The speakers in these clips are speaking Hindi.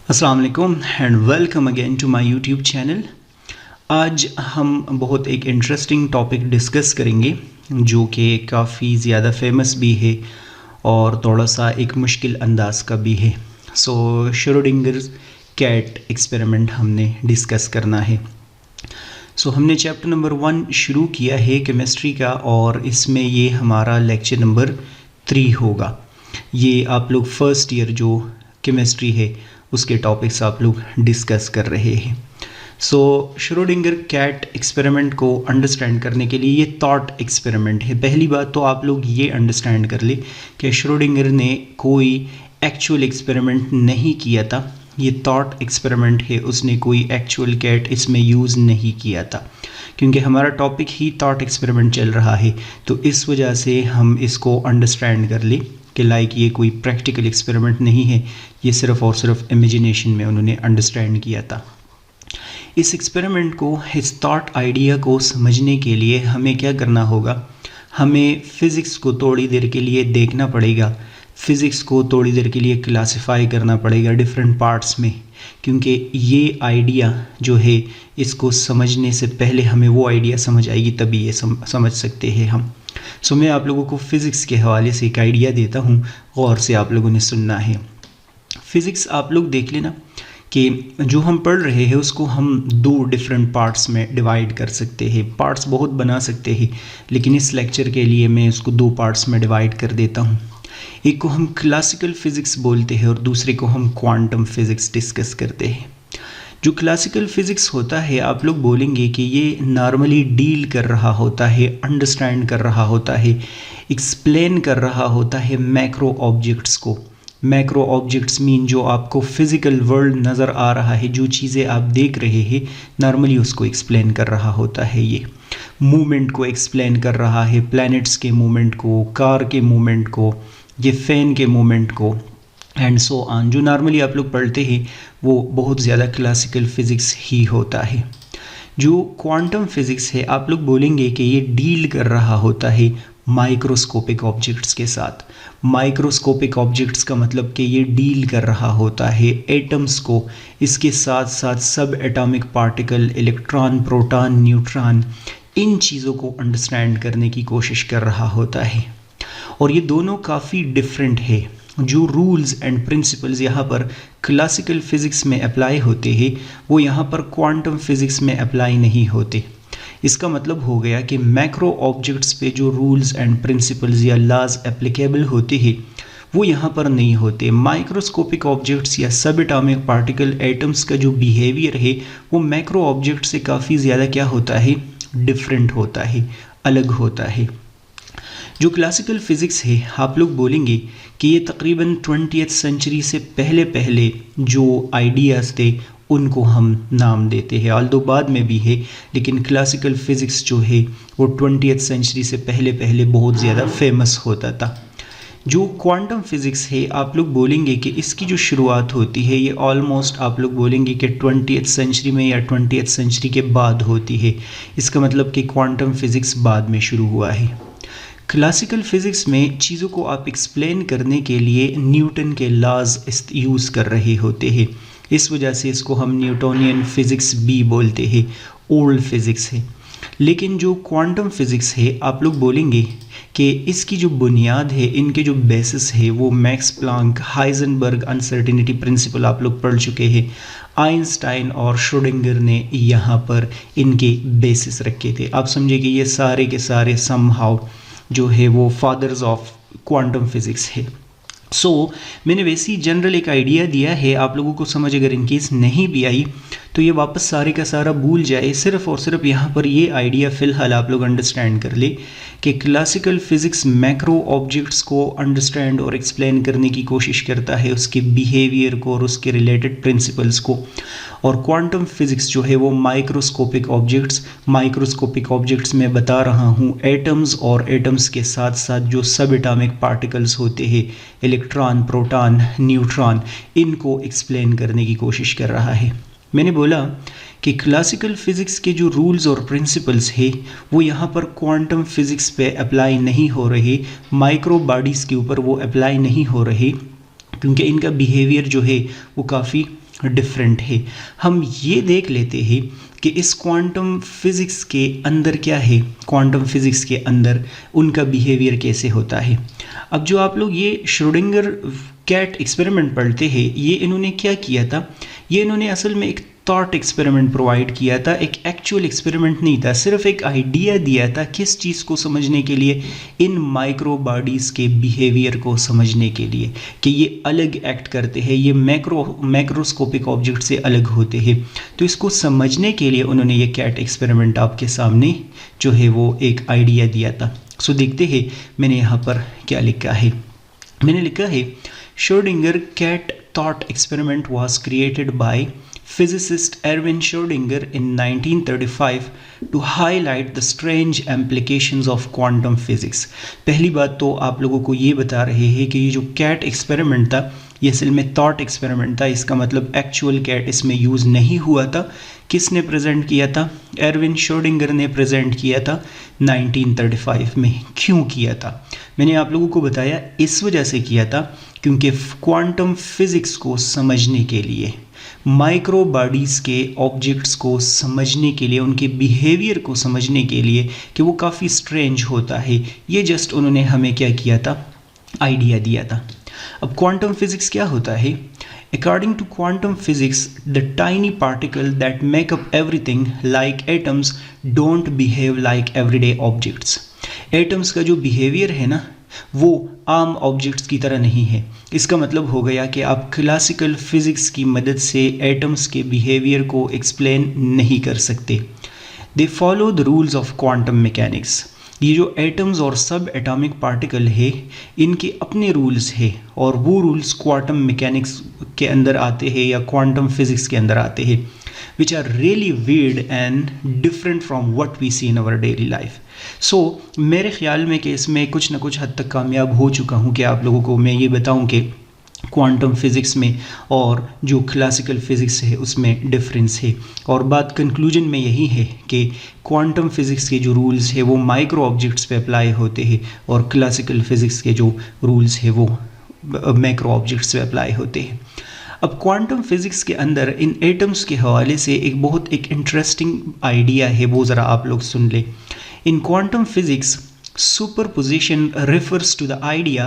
अस्सलाम वालेकुम and welcome again to my YouTube channel. आज हम बहुत एक इंटरेस्टिंग टॉपिक डिस्कस करेंगे जो कि काफ़ी ज़्यादा फेमस भी है और थोड़ा सा एक मुश्किल अंदाज का भी है। सो श्रोडिंगर कैट एक्सपेरिमेंट हमने डिस्कस करना है। हमने चैप्टर नंबर 1 शुरू किया है केमिस्ट्री का और इसमें ये हमारा लेक्चर नंबर 3 होगा। ये आप लोग फर्स्ट ईयर जो केमिस्ट्री है उसके टॉपिक्स आप लोग डिस्कस कर रहे हैं। श्रोडिंगर कैट एक्सपेरिमेंट को अंडरस्टैंड करने के लिए ये थॉट एक्सपेरिमेंट है। पहली बात तो आप लोग ये अंडरस्टैंड कर ले कि श्रोडिंगर ने कोई एक्चुअल एक्सपेरिमेंट नहीं किया था, ये थॉट एक्सपेरिमेंट है, उसने कोई एक्चुअल कैट इसमें यूज़ नहीं किया था। क्योंकि हमारा टॉपिक ही थॉट एक्सपेरिमेंट चल रहा है तो इस वजह से हम इसको अंडरस्टैंड कर ले कि ये कोई प्रैक्टिकल एक्सपेरिमेंट नहीं है, ये सिर्फ़ और सिर्फ इमेजिनेशन में उन्होंने अंडरस्टैंड किया था। इस एक्सपेरिमेंट को, इस थॉट आइडिया को समझने के लिए हमें क्या करना होगा, हमें फ़िज़िक्स को थोड़ी देर के लिए देखना पड़ेगा, फ़िज़िक्स को थोड़ी देर के लिए क्लासिफाई करना पड़ेगा डिफरेंट पार्ट्स में। क्योंकि ये आइडिया जो है इसको समझने से पहले हमें वो आइडिया समझ आएगी, तभी ये समझ सकते हैं हम। मैं आप लोगों को फ़िज़िक्स के हवाले से एक आइडिया देता हूँ, गौर से आप लोगों ने सुनना है। फ़िज़िक्स आप लोग देख लेना कि जो हम पढ़ रहे हैं उसको हम 2 डिफरेंट पार्ट्स में डिवाइड कर सकते हैं। पार्ट्स बहुत बना सकते हैं लेकिन इस लेक्चर के लिए मैं इसको 2 पार्ट्स में डिवाइड कर देता हूँ। एक को हम क्लासिकल फ़िज़िक्स बोलते हैं और दूसरे को हम क्वांटम फ़िज़िक्स डिस्कस करते हैं। जो क्लासिकल फ़िज़िक्स होता है आप लोग बोलेंगे कि ये नॉर्मली डील कर रहा होता है, अंडरस्टैंड कर रहा होता है, एक्सप्लेन कर रहा होता है मैक्रो ऑब्जेक्ट्स को। मैक्रो ऑब्जेक्ट्स मीन जो आपको फ़िज़िकल वर्ल्ड नज़र आ रहा है, जो चीज़ें आप देख रहे हैं, नॉर्मली उसको एक्सप्लेन कर रहा होता है। ये मूवमेंट को एक्सप्लेन कर रहा है, प्लैनेट्स के मूवमेंट को, कार के मूवमेंट को, ये फ़ैन के मूवमेंट को एंड सो ऑन। जो नॉर्मली आप लोग पढ़ते हैं वो बहुत ज़्यादा क्लासिकल फ़िज़िक्स ही होता है। जो क्वांटम फ़िज़िक्स है आप लोग बोलेंगे कि ये डील कर रहा होता है माइक्रोस्कोपिक ऑब्जेक्ट्स के साथ। माइक्रोस्कोपिक ऑब्जेक्ट्स का मतलब कि ये डील कर रहा होता है एटम्स को, इसके साथ साथ सब atomic particle, electron, proton, neutron, इन चीज़ों को अंडरस्टैंड करने की कोशिश कर रहा होता है। और ये दोनों काफ़ी डिफरेंट है। जो रूल्स एंड प्रिंसिपल्स यहाँ पर क्लासिकल फ़िज़िक्स में अप्लाई होते हैं वो यहाँ पर क्वांटम फ़िज़िक्स में अप्लाई नहीं होते। इसका मतलब हो गया कि मैक्रो ऑब्जेक्ट्स पे जो रूल्स एंड प्रिंसिपल्स या लॉज एप्लीकेबल होते हैं वो यहाँ पर नहीं होते। माइक्रोस्कोपिक ऑब्जेक्ट्स या सब एटॉमिक पार्टिकल, एटम्स का जो बिहेवियर है वो मैक्रो ऑब्जेक्ट से काफ़ी ज़्यादा क्या होता है, डिफरेंट होता है, अलग होता है। जो क्लासिकल फ़िज़िक्स है आप लोग बोलेंगे कि ये तकरीबन 20th सेंचुरी से पहले जो आइडियाज़ थे उनको हम नाम देते हैं। ऑल्दो बाद में भी है लेकिन क्लासिकल फ़िज़िक्स जो है वो 20th सेंचुरी से पहले बहुत ज़्यादा फेमस होता था। जो क्वांटम फ़िज़िक्स है आप लोग बोलेंगे कि इसकी जो शुरुआत होती है ये ऑलमोस्ट आप लोग बोलेंगे कि 20th सेंचुरी में या 20th सेंचुरी के बाद होती है। इसका मतलब कि क्वांटम फ़िज़िक्स बाद में शुरू हुआ है। क्लासिकल फ़िज़िक्स में चीज़ों को आप एक्सप्लेन करने के लिए न्यूटन के लॉज यूज़ कर रहे होते हैं। इस वजह से इसको हम न्यूटोनियन फ़िज़िक्स भी बोलते हैं, ओल्ड फ़िज़िक्स है। लेकिन जो क्वांटम फ़िज़िक्स है आप लोग बोलेंगे कि इसकी जो बुनियाद है, इनके जो बेसिस है वो Max Planck, Heisenberg uncertainty principle आप लोग पढ़ चुके हैं। आइंस्टाइन और श्रोडिंगर ने यहाँ पर इनके बेसिस रखे थे। आप समझे कि ये सारे के सारे समहाउ जो है वो फादर्स ऑफ क्वांटम फ़िज़िक्स है। मैंने वैसे ही जनरल एक आइडिया दिया है, आप लोगों को समझ अगर इनकेस नहीं भी आई तो ये वापस सारे का सारा भूल जाए। सिर्फ़ और सिर्फ यहाँ पर ये आइडिया फ़िलहाल आप लोग अंडरस्टैंड कर ले कि क्लासिकल फ़िज़िक्स मैक्रो ऑब्जेक्ट्स को अंडरस्टैंड और एक्सप्लेन करने की कोशिश करता है, उसके बिहेवियर को और उसके रिलेटेड प्रिंसिपल्स को। और क्वांटम फ़िज़िक्स जो है वो माइक्रोस्कोपिक ऑब्जेक्ट्स में बता रहा हूँ एटम्स और एटम्स के साथ साथ जो सब एटॉमिक पार्टिकल्स होते हैं, इलेक्ट्रॉन, प्रोटॉन, न्यूट्रॉन, इनको एक्सप्लेन करने की कोशिश कर रहा है। मैंने बोला कि क्लासिकल फ़िज़िक्स के जो रूल्स और प्रिंसिपल्स है वो यहाँ पर क्वांटम फ़िज़िक्स पे अप्लाई नहीं हो रहे, माइक्रो बॉडीज़ के ऊपर वो अप्लाई नहीं हो रहे, क्योंकि इनका बिहेवियर जो है वो काफ़ी डिफरेंट है। हम ये देख लेते हैं कि इस क्वांटम फिज़िक्स के अंदर क्या है, क्वांटम फिज़िक्स के अंदर उनका बिहेवियर कैसे होता है। अब जो आप लोग ये श्रोडिंगर कैट एक्सपेरिमेंट पढ़ते हैं, ये इन्होंने क्या किया था, ये इन्होंने असल में एक थॉट एक्सपेरिमेंट प्रोवाइड किया था, एक एक्चुअल एक्सपेरिमेंट नहीं था, सिर्फ एक आइडिया दिया था किस चीज़ को समझने के लिए, इन माइक्रो बॉडीज़ के बिहेवियर को समझने के लिए कि ये अलग एक्ट करते हैं, ये मैक्रोस्कोपिक ऑब्जेक्ट से अलग होते हैं। तो इसको समझने के लिए उन्होंने ये कैट एक्सपेरिमेंट आपके सामने जो है वो एक आइडिया दिया था। सो देखते हैं मैंने यहाँ पर क्या लिखा है। मैंने लिखा है Schrödinger cat thought experiment was created by physicist Erwin Schrödinger in 1935 to highlight the strange implications of quantum physics। पहली बात तो आप लोगों को ये बता रहे हैं कि ये जो कैट एक्सपेरिमेंट था ये असल में थॉट एक्सपेरिमेंट था, इसका मतलब एक्चुअल कैट इसमें यूज़ नहीं हुआ था। किसने प्रेजेंट किया था? एरविन श्रोडिंगर ने प्रेजेंट किया था 1935 में। क्यों किया था? मैंने आप लोगों को बताया इस वजह से किया था क्योंकि क्वांटम फिज़िक्स को समझने के लिए, माइक्रो बॉडीज़ के ऑब्जेक्ट्स को समझने के लिए, उनके बिहेवियर को समझने के लिए कि वो काफ़ी स्ट्रेंज होता है, ये जस्ट उन्होंने हमें क्या किया था, आइडिया दिया था। अब क्वांटम फिज़िक्स क्या होता है? According to quantum physics, the tiny particle that make up everything, like atoms, don't behave like everyday objects। Atoms का जो बिहेवियर है ना वो आम ऑब्जेक्ट्स की तरह नहीं है। इसका मतलब हो गया कि आप क्लासिकल फिज़िक्स की मदद से एटम्स के बिहेवियर को एक्सप्लेन नहीं कर सकते। They follow the rules of quantum mechanics. ये जो एटम्स और सब एटॉमिक पार्टिकल है इनके अपने रूल्स है और वो रूल्स क्वांटम मैकेनिक्स के अंदर आते हैं या क्वांटम फिज़िक्स के अंदर आते हैं, which are really weird and different from what we see in our daily life। So मेरे ख्याल में कि इसमें कुछ ना कुछ हद तक कामयाब हो चुका हूँ कि आप लोगों को मैं ये बताऊँ कि क्वांटम फिज़िक्स में और जो क्लासिकल फ़िज़िक्स है उसमें डिफरेंस है। और बात कंक्लूजन में यही है कि क्वांटम फिज़िक्स के जो रूल्स है वो माइक्रो ऑब्जेक्ट्स पे अप्लाई होते हैं और क्लासिकल फ़िज़िक्स के जो रूल्स है वो मैक्रो ऑब्जेक्ट्स पे अप्लाई होते हैं। अब क्वांटम फिज़िक्स के अंदर इन एटम्स के हवाले से एक इंटरेस्टिंग आइडिया है, वो ज़रा आप लोग सुन लें। इन quantum physics superposition refers to the idea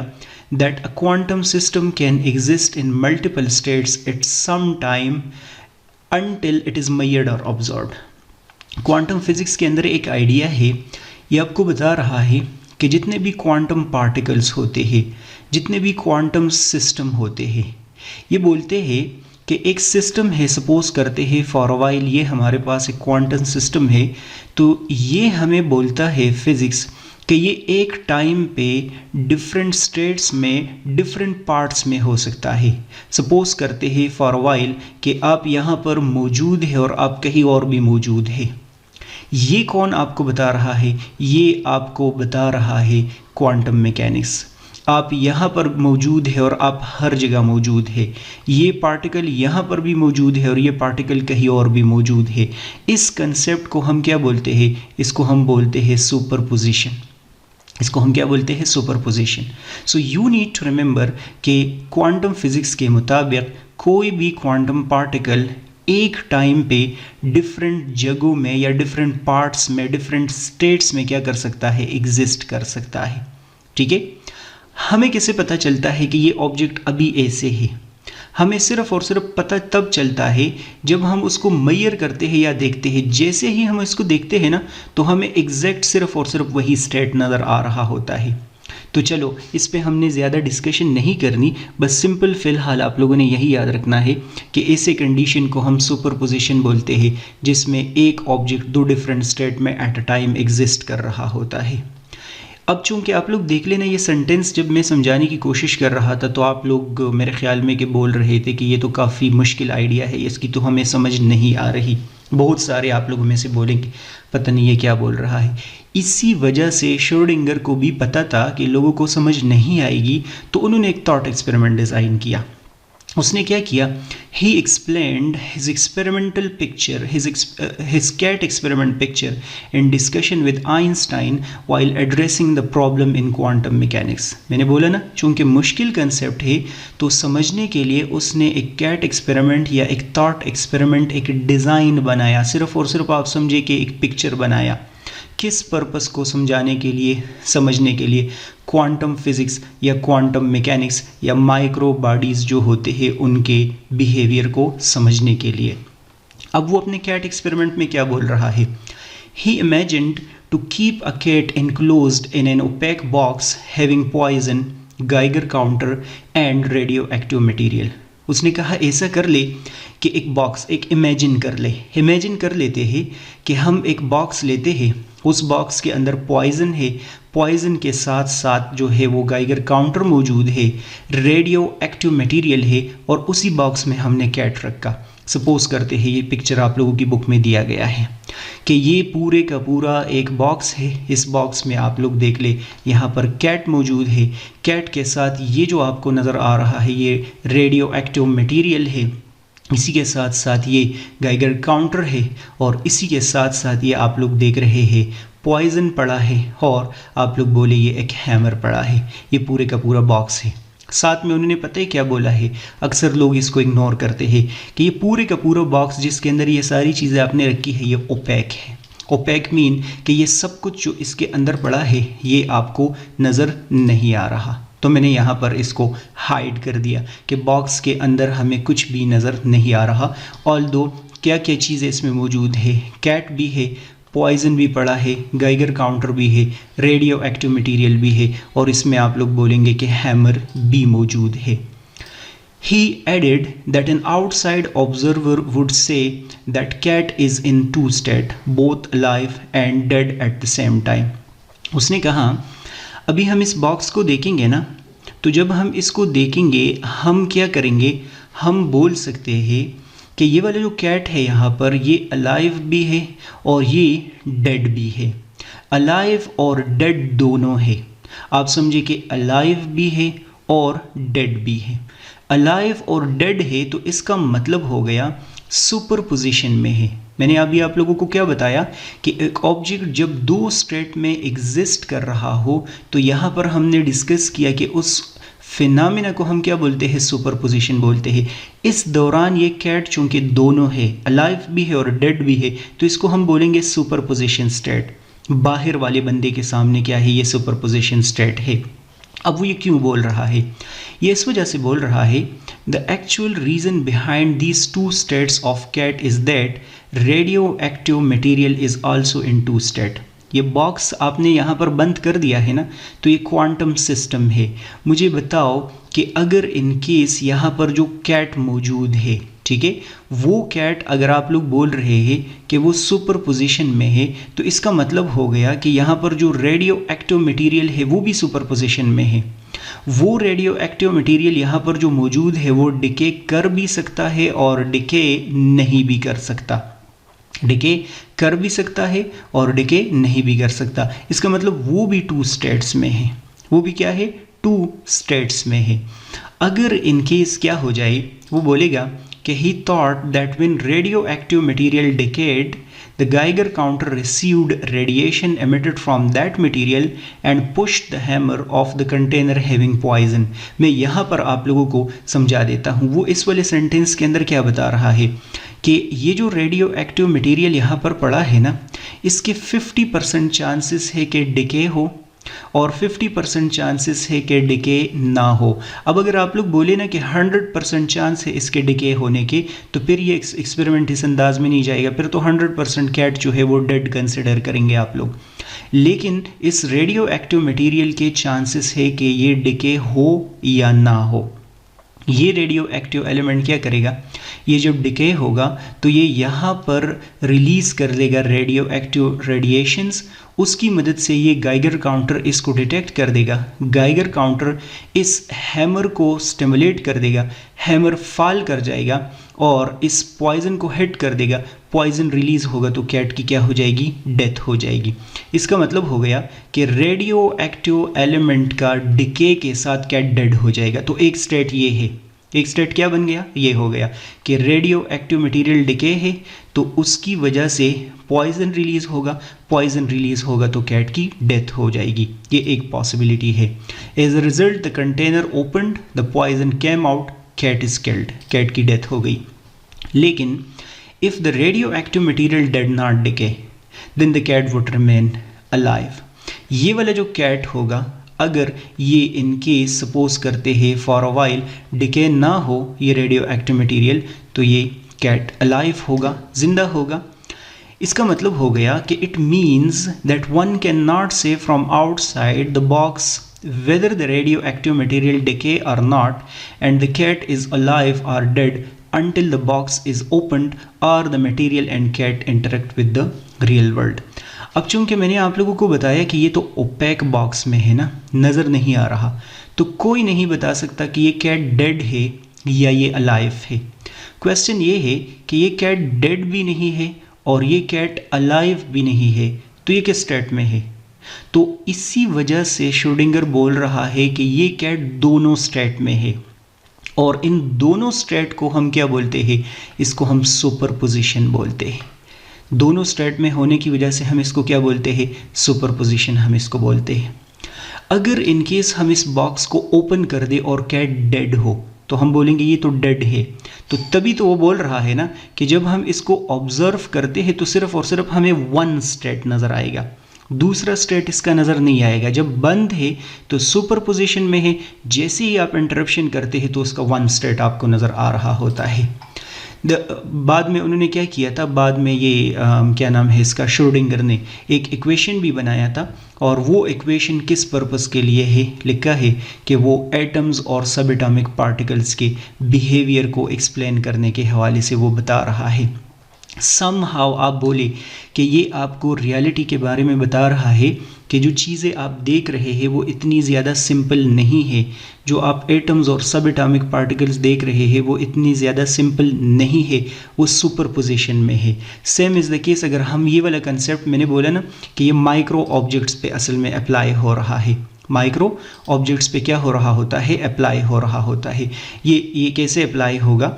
that a quantum system can exist in multiple states at some time until it is measured or observed। Quantum physics के अंदर एक आइडिया है, ये आपको बता रहा है कि जितने भी क्वांटम पार्टिकल्स होते हैं, जितने भी क्वांटम सिस्टम होते हैं, ये बोलते हैं कि एक सिस्टम है, सपोज करते हैं फॉर अ वाइल ये हमारे पास एक क्वांटम सिस्टम है, तो ये हमें बोलता है फिज़िक्स कि ये एक टाइम पे डिफरेंट स्टेट्स में, डिफरेंट पार्ट्स में हो सकता है। सपोज करते हैं फॉर अ वाइल कि आप यहाँ पर मौजूद है और आप कहीं और भी मौजूद है। ये कौन आपको बता रहा है? ये आपको बता रहा है क्वांटम मैकेनिक्स। आप यहाँ पर मौजूद है और आप हर जगह मौजूद है। ये पार्टिकल यहाँ पर भी मौजूद है और ये पार्टिकल कहीं और भी मौजूद है। इस कंसेप्ट को हम क्या बोलते हैं? इसको हम बोलते हैं सुपरपोजिशन। इसको हम क्या बोलते हैं? Superposition. So you need to remember कि क्वांटम फिज़िक्स के मुताबिक कोई भी क्वांटम पार्टिकल एक टाइम पे डिफरेंट जगहों में या डिफरेंट पार्ट्स में, डिफरेंट स्टेट्स में क्या कर सकता है? एग्जिस्ट कर सकता है। ठीक है, हमें कैसे पता चलता है कि ये ऑब्जेक्ट अभी ऐसे है? हमें सिर्फ और सिर्फ पता तब चलता है जब हम उसको मेजर करते हैं या देखते हैं। जैसे ही हम इसको देखते हैं ना तो हमें एग्जैक्ट सिर्फ और सिर्फ वही स्टेट नज़र आ रहा होता है। तो चलो इस पे हमने ज़्यादा डिस्कशन नहीं करनी, बस सिंपल फ़िलहाल आप लोगों ने यही याद रखना है कि ऐसे कंडीशन को हम सुपरपोजिशन बोलते हैं जिसमें एक ऑब्जेक्ट दो डिफरेंट स्टेट में एट अ टाइम एग्जिस्ट कर रहा होता है। अब चूंकि आप लोग देख लेना, ये सेंटेंस जब मैं समझाने की कोशिश कर रहा था तो आप लोग मेरे ख्याल में कि बोल रहे थे कि ये तो काफ़ी मुश्किल आइडिया है, इसकी तो हमें समझ नहीं आ रही। बहुत सारे आप लोगों में से बोलेंगे पता नहीं ये क्या बोल रहा है। इसी वजह से श्रोडिंगर को भी पता था कि लोगों को समझ नहीं आएगी, तो उन्होंने एक थॉट एक्सपेरिमेंट डिज़ाइन किया। उसने क्या किया, he explained his experimental picture, his cat experiment picture in discussion with Einstein while addressing the problem in quantum mechanics. मैंने बोला ना, चूंकि मुश्किल कंसेप्ट है तो समझने के लिए उसने एक कैट एक्सपेरिमेंट या एक थॉट एक्सपेरिमेंट, एक डिज़ाइन बनाया, सिर्फ और सिर्फ आप समझे कि एक पिक्चर बनाया। किस पर्पस को समझाने के लिए, समझने के लिए, क्वांटम फिज़िक्स या क्वांटम मैकेनिक्स या माइक्रो बॉडीज़ जो होते हैं उनके बिहेवियर को समझने के लिए। अब वो अपने कैट एक्सपेरिमेंट में क्या बोल रहा है, he imagined to keep a cat enclosed in an opaque box having poison, Geiger counter and radioactive material। उसने कहा ऐसा कर ले कि एक बॉक्स, एक इमेजिन कर लेते हैं कि हम एक बॉक्स लेते हैं, उस बॉक्स के अंदर पॉइज़न है, पॉइज़न के साथ साथ जो है वो गाइगर काउंटर मौजूद है, रेडियो एक्टिव मटेरियल है, और उसी बॉक्स में हमने कैट रखा। सपोज़ करते हैं ये पिक्चर आप लोगों की बुक में दिया गया है कि ये पूरे का पूरा एक बॉक्स है, इस बॉक्स में आप लोग देख ले यहाँ पर कैट मौजूद है, कैट के साथ ये जो आपको नज़र आ रहा है ये रेडियो एक्टिव मटेरियल है, इसी के साथ साथ ये गाइगर काउंटर है, और इसी के साथ साथ ये आप लोग देख रहे हैं पॉइज़न पड़ा है, और आप लोग बोले ये एक हैमर पड़ा है। ये पूरे का पूरा बॉक्स है। साथ में उन्होंने पता है क्या बोला है, अक्सर लोग इसको इग्नोर करते हैं कि ये पूरे का पूरा बॉक्स जिसके अंदर ये सारी चीज़ें आपने रखी है ये ओपेक है। ओपेक मीन कि ये सब कुछ जो इसके अंदर पड़ा है ये आपको नज़र नहीं आ रहा। तो मैंने यहाँ पर इसको हाइड कर दिया कि बॉक्स के अंदर हमें कुछ भी नज़र नहीं आ रहा। ऑल्दो क्या क्या चीज़ें इसमें मौजूद है, कैट भी है, पॉइज़न भी पड़ा है, गाइगर काउंटर भी है, रेडियो एक्टिव मटेरियल भी है, और इसमें आप लोग बोलेंगे कि हैमर भी मौजूद है। He added that an outside observer would say that cat is in two states, both alive and dead at the same time। उसने कहा अभी हम इस बॉक्स को देखेंगे ना, तो जब हम इसको देखेंगे हम क्या करेंगे, हम बोल सकते हैं कि ये वाला जो कैट है यहाँ पर ये अलाइव भी है और ये डेड भी है। अलाइव और डेड दोनों है, आप समझे कि अलाइव भी है और डेड भी है। अलाइव और डेड है तो इसका मतलब हो गया सुपर पोजिशन में है। मैंने अभी आप लोगों को क्या बताया कि एक ऑब्जेक्ट जब दो स्टेट में एग्जिस्ट कर रहा हो तो यहाँ पर हमने डिस्कस किया कि उस फिनोमेना को हम क्या बोलते हैं, सुपरपोजिशन बोलते हैं। इस दौरान ये कैट चूंकि दोनों है, अलाइव भी है और डेड भी है, तो इसको हम बोलेंगे सुपरपोजिशन स्टेट। बाहर वाले बंदे के सामने क्या है, ये सुपरपोजिशन स्टेट है। अब वो ये क्यों बोल रहा है, ये इस वजह से बोल रहा है the actual reason behind these two states of cat is that radio active material is also in two state. ये बॉक्स आपने यहाँ पर बंद कर दिया है ना, तो ये क्वांटम सिस्टम है। मुझे बताओ कि अगर इन केस यहाँ पर जो कैट मौजूद है, ठीक है, वो कैट अगर आप लोग बोल रहे हैं कि वो सुपर पोजिशन में है, तो इसका मतलब हो गया कि यहाँ पर जो रेडियो एक्टिव मटेरियल है वो भी सुपर पोजिशन में है। वो रेडियो एक्टिव मटेरियल यहाँ पर जो मौजूद है वो डिके कर भी सकता है और डिके नहीं भी कर सकता। डिके कर भी सकता है और डिके नहीं भी कर सकता। इसका मतलब वो भी टू स्टेट्स में है, वो भी क्या है, टू स्टेट्स में है। अगर इन केस क्या हो जाए, वो बोलेगा कि he thought that when radioactive material decayed, the Geiger counter received radiation emitted from that material and pushed the hammer of the container having poison। मैं यहाँ पर आप लोगों को समझा देता हूँ, वो इस वाले सेंटेंस के अंदर क्या बता रहा है कि ये जो रेडियो एक्टिव मटेरियल यहाँ पर पड़ा है ना, इसके 50% चांसेस है कि डिके हो और 50% चांसेस है कि डिके ना हो। अब अगर आप लोग बोले ना कि 100% चांस है इसके डिके होने के, तो फिर ये एक्सपेरिमेंट इस अंदाज में नहीं जाएगा, फिर तो 100% कैट जो है वो डेड कंसिडर करेंगे आप लोग। लेकिन इस रेडियो एक्टिव मटेरियल के चांसेस है कि ये डिके हो या ना हो। ये रेडियो एक्टिव एलिमेंट क्या करेगा, ये जब डिके होगा तो ये यहाँ पर रिलीज़ कर लेगा रेडियो एक्टिव रेडिएशंस। उसकी मदद से ये गाइगर काउंटर इसको डिटेक्ट कर देगा। गाइगर काउंटर इस हैमर को स्टिमुलेट कर देगा, हैमर फॉल कर जाएगा और इस पॉइज़न को हिट कर देगा। पॉइज़न रिलीज़ होगा तो कैट की क्या हो जाएगी, डेथ हो जाएगी। इसका मतलब हो गया कि रेडियो एक्टिव एलिमेंट का डिके के साथ कैट डेड हो जाएगा। तो एक स्टेट ये है, एक स्टेट क्या बन गया, ये हो गया कि रेडियो एक्टिव मटेरियल डिके है तो उसकी वजह से पॉइजन रिलीज होगा, पॉइजन रिलीज होगा तो कैट की डेथ हो जाएगी, ये एक पॉसिबिलिटी है। As a result the container opened, the poison came out, cat is killed, cat की डेथ हो गई। लेकिन if the radio active material did not decay then the cat would remain alive. ये वाला जो कैट होगा, अगर ये इन केस सपोज करते हैं फॉर अ वाइल डिके ना हो ये रेडियो एक्टिव मटेरियल, तो ये कैट अलाइव होगा, जिंदा होगा। इसका मतलब हो गया कि it means that one can not say from outside the box whether the radioactive material decay or not, and the cat is alive or dead until the box is opened or the material and cat interact with the real world. अब चूंकि मैंने आप लोगों को बताया कि ये तो ओपेक बॉक्स में है ना, नज़र नहीं आ रहा, तो कोई नहीं बता सकता कि ये कैट डेड है या ये अलाइव है। क्वेश्चन ये है कि ये कैट डेड भी नहीं है और ये कैट अलाइव भी नहीं है, तो ये किस स्टेट में है? तो इसी वजह से श्रोडिंगर बोल रहा है कि ये कैट दोनों स्टेट में है, और इन दोनों स्टेट को हम क्या बोलते हैं? इसको हम सुपरपोजिशन बोलते हैं। दोनों स्टेट में होने की वजह से हम इसको क्या बोलते हैं? सुपरपोजिशन हम इसको बोलते हैं। अगर इन केस हम इस बॉक्स को ओपन कर दे और कैट डेड हो तो हम बोलेंगे ये तो डेड है। तो तभी तो वो बोल रहा है ना कि जब हम इसको ऑब्जर्व करते हैं तो सिर्फ और सिर्फ हमें वन स्टेट नज़र आएगा, दूसरा स्टेट इसका नज़र नहीं आएगा। जब बंद है तो सुपरपोजिशन में है, जैसे ही आप इंटरप्शन करते हैं तो उसका वन स्टेट आपको नज़र आ रहा होता है। बाद में उन्होंने क्या किया था, बाद में ये क्या नाम है इसका, श्रोडिंगर ने एक इक्वेशन भी बनाया था, और वो इक्वेशन किस पर्पस के लिए है, लिखा है कि वो एटम्स और सब एटॉमिक पार्टिकल्स के बिहेवियर को एक्सप्लेन करने के हवाले से वो बता रहा है। समहाउ आप बोले कि ये आपको रियलिटी के बारे में बता रहा है कि जो चीज़ें आप देख रहे हैं वो इतनी ज़्यादा सिंपल नहीं है, जो आप एटम्स और सब एटॉमिक पार्टिकल्स देख रहे हैं वो इतनी ज़्यादा सिंपल नहीं है, वो सुपरपोजिशन में है। सेम इज़ द केस अगर हम ये वाला कंसेप्ट, मैंने बोला ना कि ये माइक्रो ऑब्जेक्ट्स पे असल में अप्लाई हो रहा है, माइक्रो ऑब्जेक्ट्स पे क्या हो रहा होता है, अप्लाई हो रहा होता है। ये कैसे अप्लाई होगा,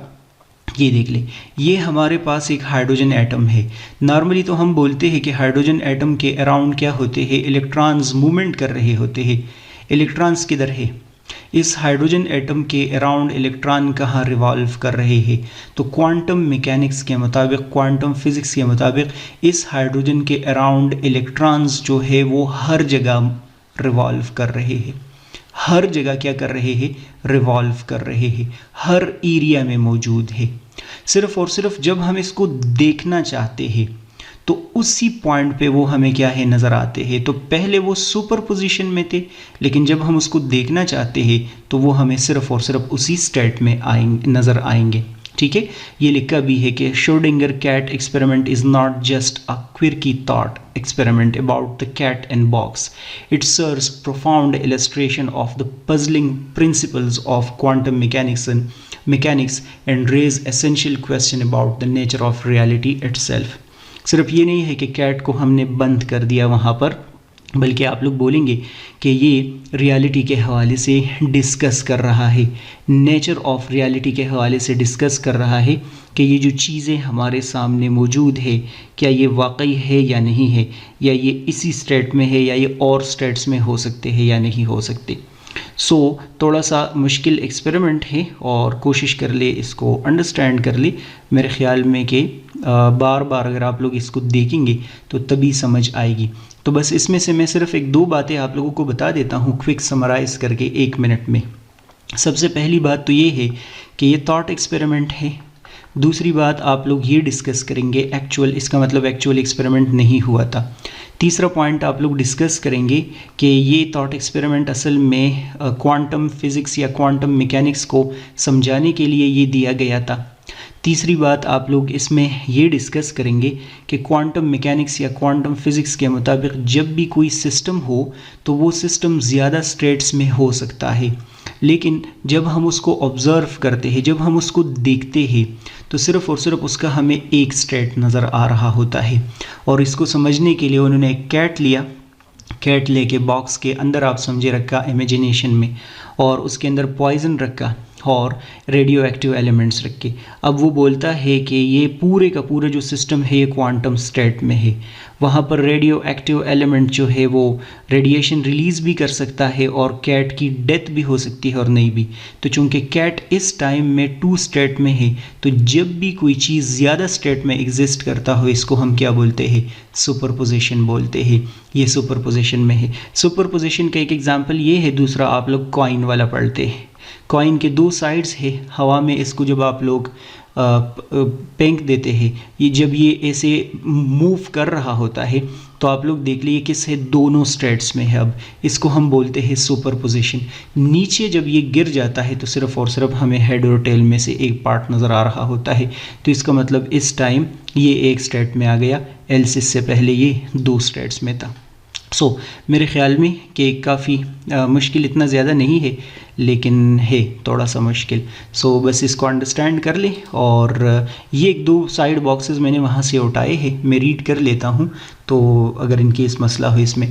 ये देख ले। ये हमारे पास एक हाइड्रोजन एटम है। नॉर्मली तो हम बोलते हैं कि हाइड्रोजन एटम के अराउंड क्या होते हैं, इलेक्ट्रॉन्स मूवमेंट कर रहे होते हैं। इलेक्ट्रॉन्स किधर है? इस हाइड्रोजन एटम के अराउंड इलेक्ट्रॉन कहाँ रिवॉल्व कर रहे हैं? तो क्वांटम मैकेनिक्स के मुताबिक, क्वांटम फिज़िक्स के मुताबिक इस हाइड्रोजन के अराउंड इलेक्ट्रॉन्स जो है वो हर जगह रिवॉल्व कर रहे हैं, हर जगह क्या कर रहे हैं, रिवॉल्व कर रहे हैं, हर एरिया में मौजूद है। सिर्फ और सिर्फ जब हम इसको देखना चाहते हैं तो उसी पॉइंट पे वो हमें क्या है, नज़र आते हैं। तो पहले वो सुपर पोजीशन में थे, लेकिन जब हम उसको देखना चाहते हैं तो वो हमें सिर्फ और सिर्फ उसी स्टेट में आएंगे, नज़र आएंगे। ठीक है, ये लिखा भी है कि Schrodinger cat experiment is not just a quirky thought experiment about the cat and box. It serves profound illustration of the puzzling principles of quantum mechanics and raise essential question about the nature of reality itself. सिर्फ ये नहीं है कि कैट को हमने बंद कर दिया वहाँ पर, बल्कि आप लोग बोलेंगे कि ये रियलिटी के हवाले से डिस्कस कर रहा है, नेचर ऑफ रियलिटी के हवाले से डिस्कस कर रहा है कि ये जो चीज़ें हमारे सामने मौजूद है क्या ये वाकई है या नहीं है, या ये इसी स्टेट में है या ये और स्टेट्स में हो सकते हैं या नहीं हो सकते। थोड़ा सा मुश्किल एक्सपेरिमेंट है और कोशिश कर ले इसको अंडरस्टैंड कर ले। मेरे ख़्याल में कि बार बार अगर आप लोग इसको देखेंगे तो तभी समझ आएगी। तो बस इसमें से मैं सिर्फ एक दो बातें आप लोगों को बता देता हूँ क्विक समराइज़ करके 1 मिनट में। सबसे पहली बात तो ये है कि ये थॉट एक्सपेरिमेंट है। दूसरी बात आप लोग ये डिस्कस करेंगे एक्चुअल, इसका मतलब एक्चुअल एक्सपेरिमेंट नहीं हुआ था। तीसरा पॉइंट आप लोग डिस्कस करेंगे कि ये थॉट एक्सपेरिमेंट असल में क्वांटम फिज़िक्स या क्वांटम मैकेनिक्स को समझाने के लिए ये दिया गया था। तीसरी बात आप लोग इसमें ये डिस्कस करेंगे कि क्वांटम मैकेनिक्स या क्वांटम फिज़िक्स के मुताबिक जब भी कोई सिस्टम हो तो वो सिस्टम ज़्यादा स्टेट्स में हो सकता है, लेकिन जब हम उसको ऑब्ज़र्व करते हैं, जब हम उसको देखते हैं तो सिर्फ़ और सिर्फ उसका हमें एक स्टेट नज़र आ रहा होता है। और इसको समझने के लिए उन्होंने एक कैट लिया, कैट लेके बॉक्स के अंदर आप समझे रखा इमेजिनेशन में, और उसके अंदर पॉइज़न रखा। और रेडियो एक्टिव एलिमेंट्स रख के। अब वो बोलता है कि ये पूरे का पूरा जो सिस्टम है ये क्वांटम स्टेट में है, वहाँ पर रेडियो एक्टिव एलिमेंट जो है वो रेडिएशन रिलीज़ भी कर सकता है और कैट की डेथ भी हो सकती है और नहीं भी। तो चूंकि कैट इस टाइम में 2 स्टेट में है, तो जब भी कोई चीज़ ज़्यादा स्टेट में एग्जिस्ट करता हो इसको हम क्या बोलते हैं, सुपरपोजिशन बोलते हैं। ये सुपरपोजिशन में है। सुपरपोजिशन का एक एग्जांपल ये है, दूसरा आप लोग कॉइन वाला पढ़ते हैं। कॉइन के 2 साइड्स है, हवा में इसको जब आप लोग फेंक देते हैं, ये जब ये ऐसे मूव कर रहा होता है तो आप लोग देख लीजिए किस है, दोनों स्टेट्स में है। अब इसको हम बोलते हैं सुपरपोजिशन। नीचे जब ये गिर जाता है तो सिर्फ और सिर्फ हमें हेड और टेल में से एक पार्ट नज़र आ रहा होता है, तो इसका मतलब इस टाइम ये एक स्टेट में आ गया, एल्स इससे पहले ये 2 स्टेट्स में था। मेरे ख़्याल में कि काफ़ी मुश्किल इतना ज़्यादा नहीं है, लेकिन है थोड़ा सा मुश्किल। बस इसको अंडरस्टैंड कर ले। और ये 1-2 साइड बॉक्सेस मैंने वहाँ से उठाए हैं, मैं रीड कर लेता हूँ, तो अगर इनकी इस मसला हो। इसमें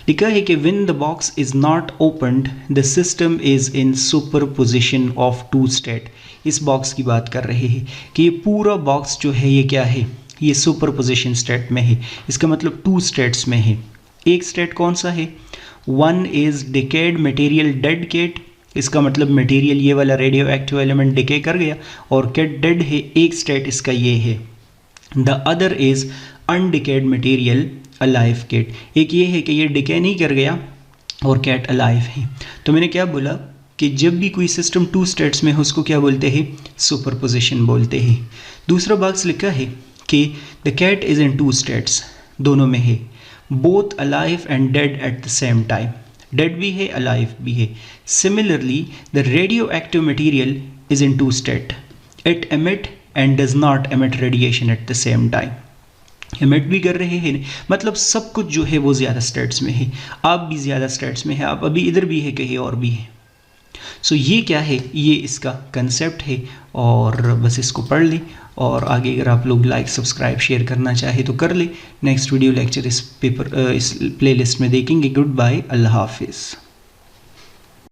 लिखा है कि when the box is not opened the system is in superposition of 2 state. इस बॉक्स की बात कर रहे हैं कि ये पूरा बॉक्स जो है ये क्या है, ये सुपरपोजिशन स्टेट में है। इसका मतलब 2 स्टेट्स में है। एक स्टेट कौन सा है, 1 is decayed material dead cat, इसका मतलब मटेरियल ये वाला रेडियो एक्टिव एलिमेंट डिके कर गया और कैट डेड है, एक स्टेट इसका ये है। The other is undecayed material alive cat, एक ये है कि ये डिके नहीं कर गया और कैट अलाइव है। तो मैंने क्या बोला कि जब भी कोई सिस्टम 2 स्टेट्स में हो उसको क्या बोलते हैं, सुपरपोजिशन बोलते हैं। दूसरा बॉक्स लिखा है कि the cat is in 2 states, दोनों में है, both alive and dead at the same time, dead भी है alive भी है। Similarly the radioactive material is in 2 state, it emit and does not emit radiation at the same time। emit भी कर रहे हैं, मतलब सब कुछ जो है वो ज़्यादा स्टेट्स में है, आप भी ज़्यादा स्टेट्स में है, आप अभी इधर भी है कहीं और भी है। ये क्या है, ये इसका कंसेप्ट है और बस इसको पढ़ लें। और आगे अगर आप लोग लाइक सब्सक्राइब शेयर करना चाहे तो कर ले। नेक्स्ट वीडियो लेक्चर इस प्लेलिस्ट में देखेंगे। गुड बाय, अल्लाह हाफिज़।